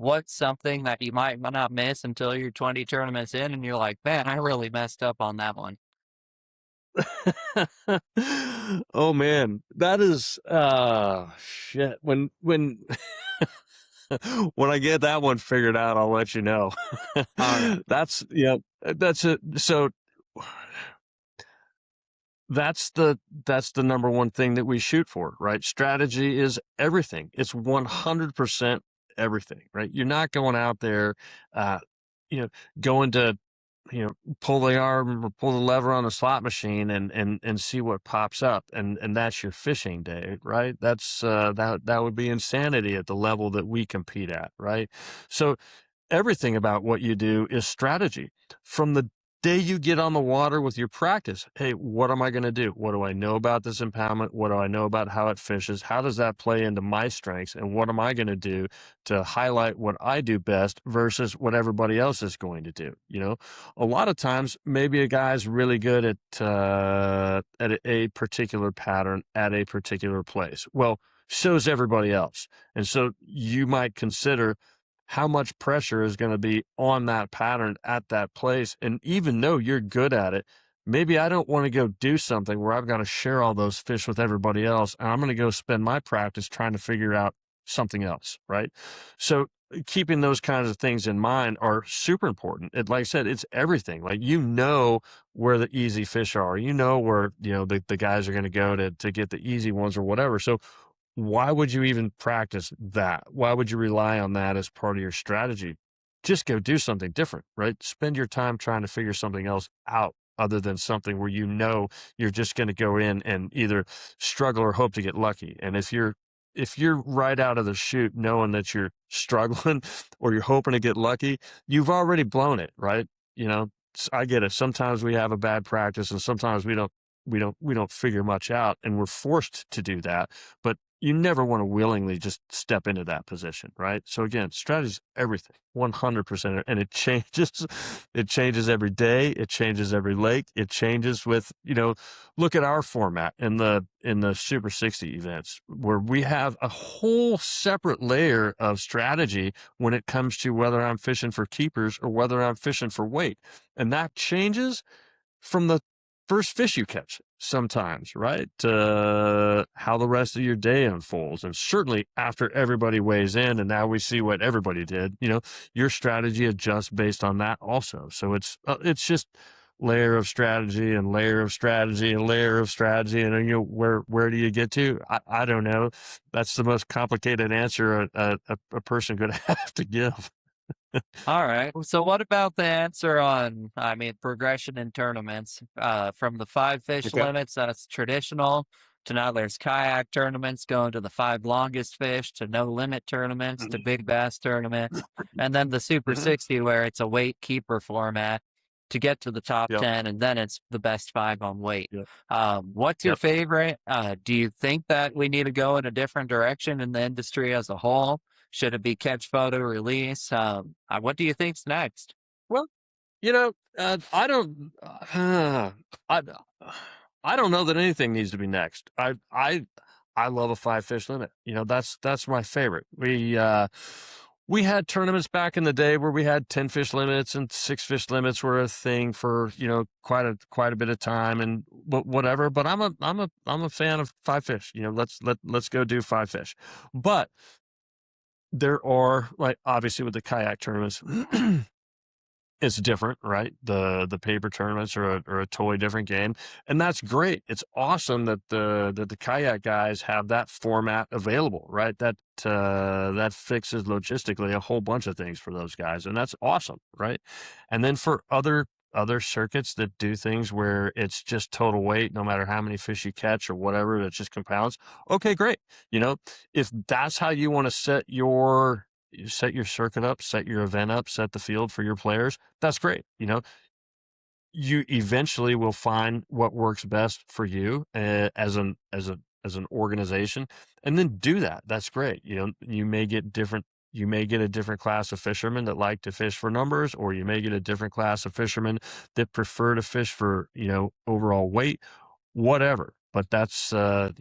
What's something that you might not miss until you're 20 tournaments in and you're like, man, I really messed up on that one?
Oh man, that is shit. When when I get that one figured out, I'll let you know.
All right.
That's that's it. So that's the number one thing that we shoot for, right? Strategy is everything. It's 100% everything, right? You're not going out there, going to, pull the arm or pull the lever on a slot machine and see what pops up. And that's your fishing day, right? That's, that would be insanity at the level that we compete at, right? So everything about what you do is strategy. From the day you get on the water with your practice, hey, what am I going to do? What do I know about this impoundment? What do I know about how it fishes? How does that play into my strengths? And what am I going to do to highlight what I do best versus what everybody else is going to do? A lot of times, maybe a guy's really good at a particular pattern at a particular place. Well, so's everybody else. And so you might consider how much pressure is going to be on that pattern at that place. And even though you're good at it, maybe I don't want to go do something where I've got to share all those fish with everybody else. And I'm going to go spend my practice trying to figure out something else, right? So keeping those kinds of things in mind are super important. Like I said, it's everything. Like, where the easy fish are, where, the guys are going to go to get the easy ones or whatever. So why would you even practice that? Why would you rely on that as part of your strategy? Just go do something different, right? Spend your time trying to figure something else out other than something where you're just going to go in and either struggle or hope to get lucky. And if you're right out of the chute knowing that you're struggling or you're hoping to get lucky, you've already blown it, right? I get it. Sometimes we have a bad practice and sometimes we don't figure much out, and we're forced to do that. But you never want to willingly just step into that position, right? So again, strategy is everything, 100%, and it changes. It changes every day. It changes every lake. It changes with, look at our format in the Super 60 events, where we have a whole separate layer of strategy when it comes to whether I'm fishing for keepers or whether I'm fishing for weight, and that changes from the first fish you catch sometimes, right? How the rest of your day unfolds. And certainly after everybody weighs in and now we see what everybody did, your strategy adjusts based on that also. So it's just layer of strategy and layer of strategy and layer of strategy. And where do you get to? I don't know. That's the most complicated answer a person could have to give.
All right. So what about the answer on, progression in tournaments, from the 5 fish limits that's traditional to now there's kayak tournaments going to the 5 longest fish to no limit tournaments to big bass tournament, and then the Super 60 where it's a weight keeper format to get to the top 10, and then it's the best 5 on weight. What's your favorite? Do you think that we need to go in a different direction in the industry as a whole? Should it be catch, photo, release? What do you think's next?
Well, I don't know that anything needs to be next. I I love a 5-fish limit. That's my favorite. We had tournaments back in the day where we had 10-fish limits, and 6-fish limits were a thing for, quite a bit of time and whatever. But I'm a fan of 5-fish. Let's go do 5-fish. But there are, like, obviously with the kayak tournaments, it's different, right? The paper tournaments are a totally different game, and that's great. It's awesome that the kayak guys have that format available, right? That fixes logistically a whole bunch of things for those guys, and that's awesome, right? And then for other circuits that do things where it's just total weight, no matter how many fish you catch or whatever, it just compounds. Okay, great. If that's how you want to set your circuit up, set your event up, set the field for your players, that's great. You eventually will find what works best for you as an organization, and then do that. That's great. You may get a different class of fishermen that like to fish for numbers, or you may get a different class of fishermen that prefer to fish for, overall weight, whatever. But that's the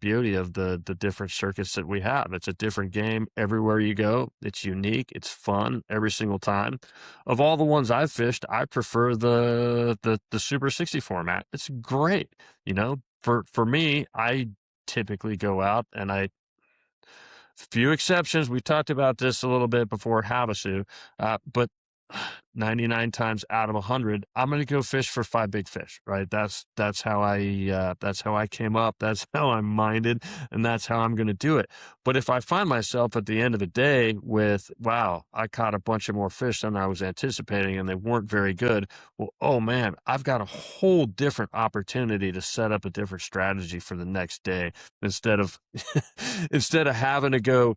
beauty of the different circuits that we have. It's a different game everywhere you go. It's unique. It's fun every single time. Of all the ones I've fished, I prefer the Super 60 format. It's great. For me, I typically go out and few exceptions. We talked about this a little bit before Havasu, but 99 times out of 100, I'm going to go fish for 5 big fish, right? That's how I came up. That's how I'm minded, and that's how I'm going to do it. But if I find myself at the end of the day with, wow, I caught a bunch of more fish than I was anticipating, and they weren't very good. Well, oh man, I've got a whole different opportunity to set up a different strategy for the next day instead of having to go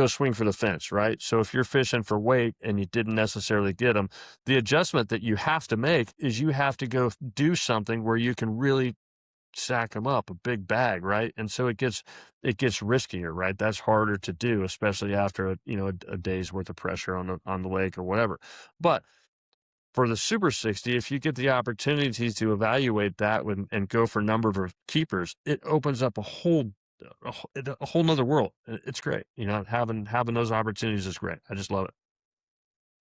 swing for the fence, right? So if you're fishing for weight and you didn't necessarily get them, the adjustment that you have to make is you have to go do something where you can really sack them up, a big bag, right? And so it gets riskier, right? That's harder to do, especially after a day's worth of pressure on the lake or whatever. But for the Super 60, if you get the opportunity to evaluate that and go for number of keepers, it opens up a whole nother world. It's great. Having those opportunities is great. I just love it.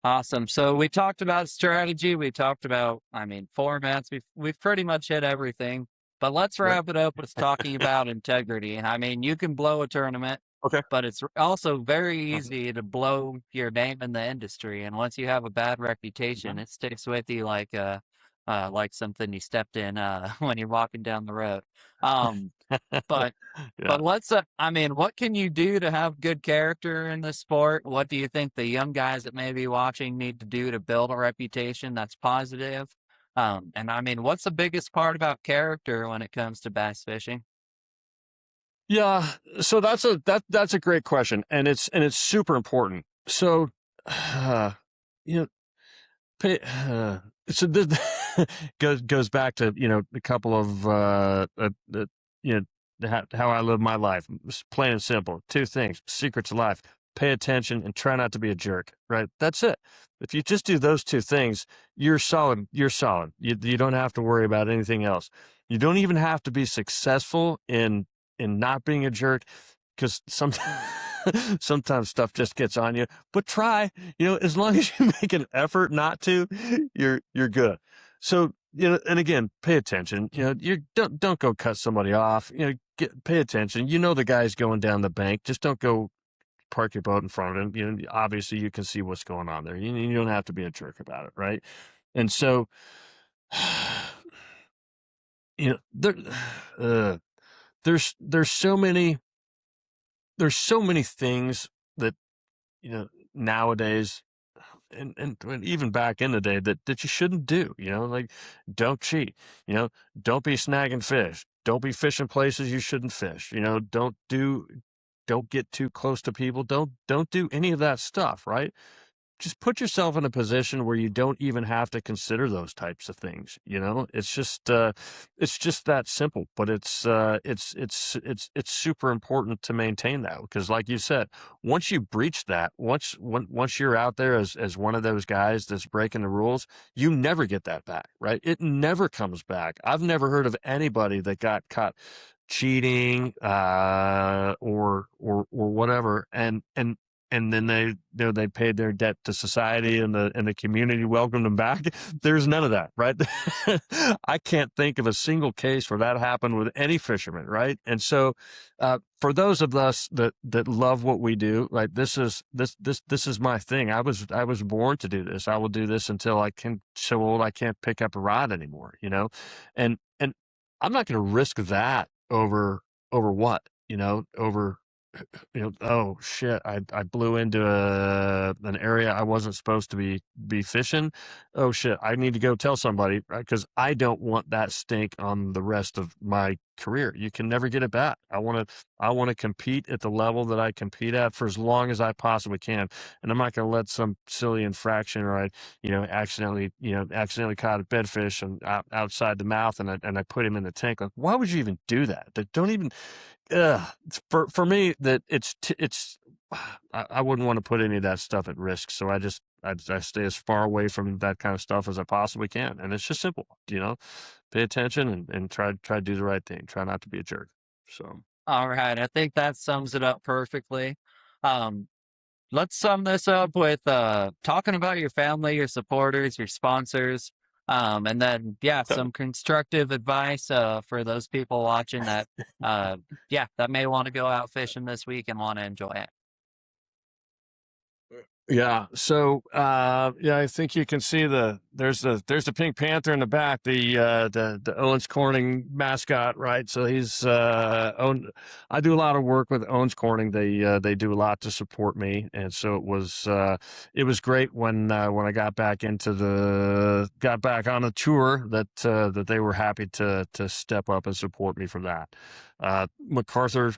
Awesome. So we talked about strategy. We talked about, formats. We've pretty much hit everything. But let's wrap it up with talking about integrity. You can blow a tournament.
Okay.
But it's also very easy to blow your name in the industry. And once you have a bad reputation, it sticks with you like something you stepped in when you're walking down the road. But let's, what can you do to have good character in this sport? What do you think the young guys that may be watching need to do to build a reputation that's positive? What's the biggest part about character when it comes to bass fishing?
Yeah, so that's a great question, and it's super important. So, pay, so this goes back to a couple of how I live my life. It's plain and simple. 2 things: secret to life. Pay attention and try not to be a jerk. Right? That's it. If you just do those 2 things, you're solid. You're solid. You don't have to worry about anything else. You don't even have to be successful in not being a jerk, because sometimes stuff just gets on you. But try, as long as you make an effort not to, you're good. So, and again, pay attention. You don't go cut somebody off. Pay attention. The guy's going down the bank. Just don't go park your boat in front of him. Obviously you can see what's going on there. You don't have to be a jerk about it, right? And so, there's so many things that nowadays and even back in the day that you shouldn't do. Like, don't cheat. Don't be snagging fish. Don't be fishing places you shouldn't fish. Don't get too close to people. Don't do any of that stuff, right? just put yourself in a position where you don't even have to consider those types of things. It's just that simple, but it's super important to maintain that, because like you said, once you breach that, once you're out there as one of those guys that's breaking the rules, you never get that back, right? It never comes back. I've never heard of anybody that got caught cheating, or whatever, and then they paid their debt to society, and the community welcomed them back. There's none of that, right? I can't think of a single case where that happened with any fisherman, right? And so, for those of us that love what we do, like this is my thing. I was born to do this. I will do this until so old I can't pick up a rod anymore, and I'm not going to risk that over what, over, oh shit, I blew into an area I wasn't supposed to be fishing. Oh shit, I need to go tell somebody, right? Because I don't want that stink on the rest of my career. You can never get it back. I want to compete at the level that I compete at for as long as I possibly can, and I'm not going to let some silly infraction, or I accidentally caught a bedfish and outside the mouth, and I put him in the tank. Like, why would you even do that? Don't even. For me, that I wouldn't want to put any of that stuff at risk. So I stay as far away from that kind of stuff as I possibly can. And it's just simple, pay attention and try to do the right thing. Try not to be a jerk. So.
All right. I think that sums it up perfectly. Let's sum this up with talking about your family, your supporters, your sponsors, and then some constructive advice for those people watching that that may want to go out fishing this week and want to enjoy it.
Yeah. So, I think you can see there's the Pink Panther in the back, the Owens Corning mascot, right? So he's, I do a lot of work with Owens Corning. They do a lot to support me. And so it was great when I got back on the tour that they were happy to step up and support me for that. MacArthur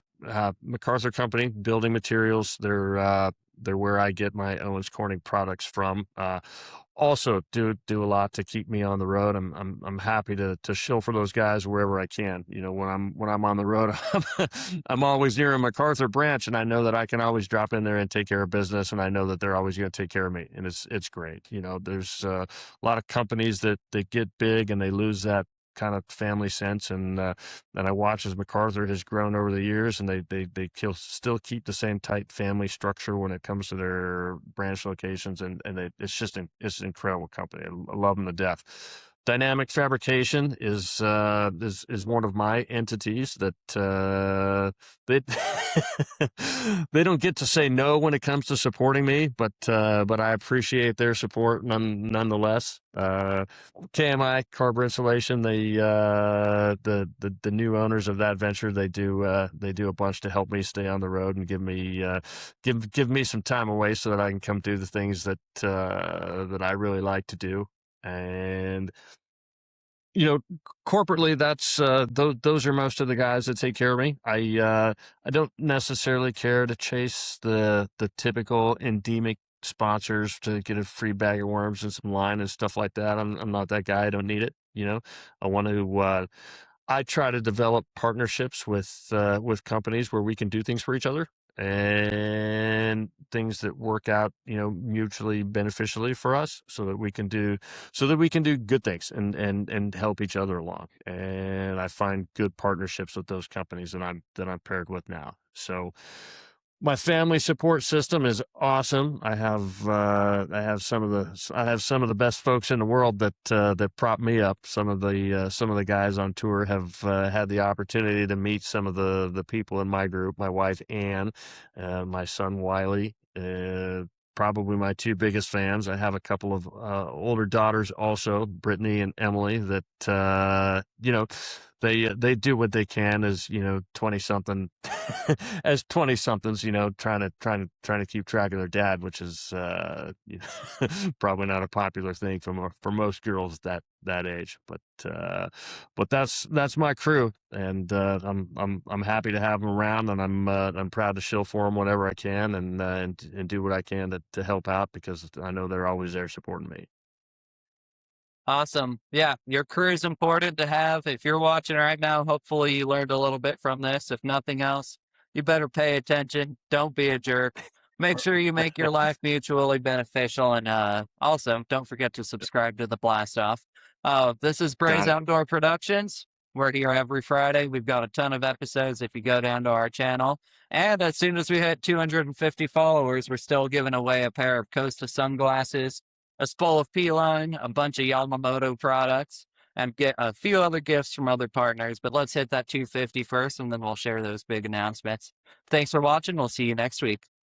Company, building materials. They're where I get my Owens Corning products from. Also do a lot to keep me on the road. I'm happy to shill for those guys wherever I can. When I'm on the road, I'm always near a MacArthur branch, and I know that I can always drop in there and take care of business, and I know that they're always going to take care of me, and it's great. There's a lot of companies that get big and they lose that kind of family sense, and I watch as MacArthur has grown over the years, and they still keep the same tight family structure when it comes to their branch locations, and it's an incredible company. I love them to death. Dynamic Fabrication is one of my entities that they don't get to say no when it comes to supporting me, but I appreciate their support nonetheless. KMI Karber Insulation, the new owners of that venture, they do a bunch to help me stay on the road and give me some time away so that I can come do the things that I really like to do. And corporately, that's those are most of the guys that take care of me. I don't necessarily care to chase the typical endemic sponsors to get a free bag of worms and some line and stuff like that. I'm not that guy. I don't need it. I want to. I try to develop partnerships with companies where we can do things for each other, and things that work out, mutually beneficially for us, so that we can do good things and help each other along. And I find good partnerships with those companies that I'm paired with now. So my family support system is awesome. I have some of the best folks in the world that prop me up. Some of the guys on tour have had the opportunity to meet some of the people in my group. My wife Ann, my son Wiley, probably my two biggest fans. I have a couple of older daughters also, Brittany and Emily, that they do what they can as 20-something as 20-somethings, trying to keep track of their dad, which is probably not a popular thing for most girls that age. But that's my crew, and I'm happy to have them around, and I'm proud to shill for them whatever I can, and do what I can to help out, because I know they're always there supporting me.
Awesome. Yeah, your crew is important to have. If you're watching right now, hopefully you learned a little bit from this. If nothing else, you better pay attention. Don't be a jerk. Make sure you make your life mutually beneficial. And also, don't forget to subscribe to the Blast Off. This is Bray's Outdoor Productions. We're here every Friday. We've got a ton of episodes if you go down to our channel. And as soon as we hit 250 followers, we're still giving away a pair of Costa sunglasses, a spool of P-Line, a bunch of Yamamoto products, and get a few other gifts from other partners. But let's hit that 250 first, and then we'll share those big announcements. Thanks for watching. We'll see you next week.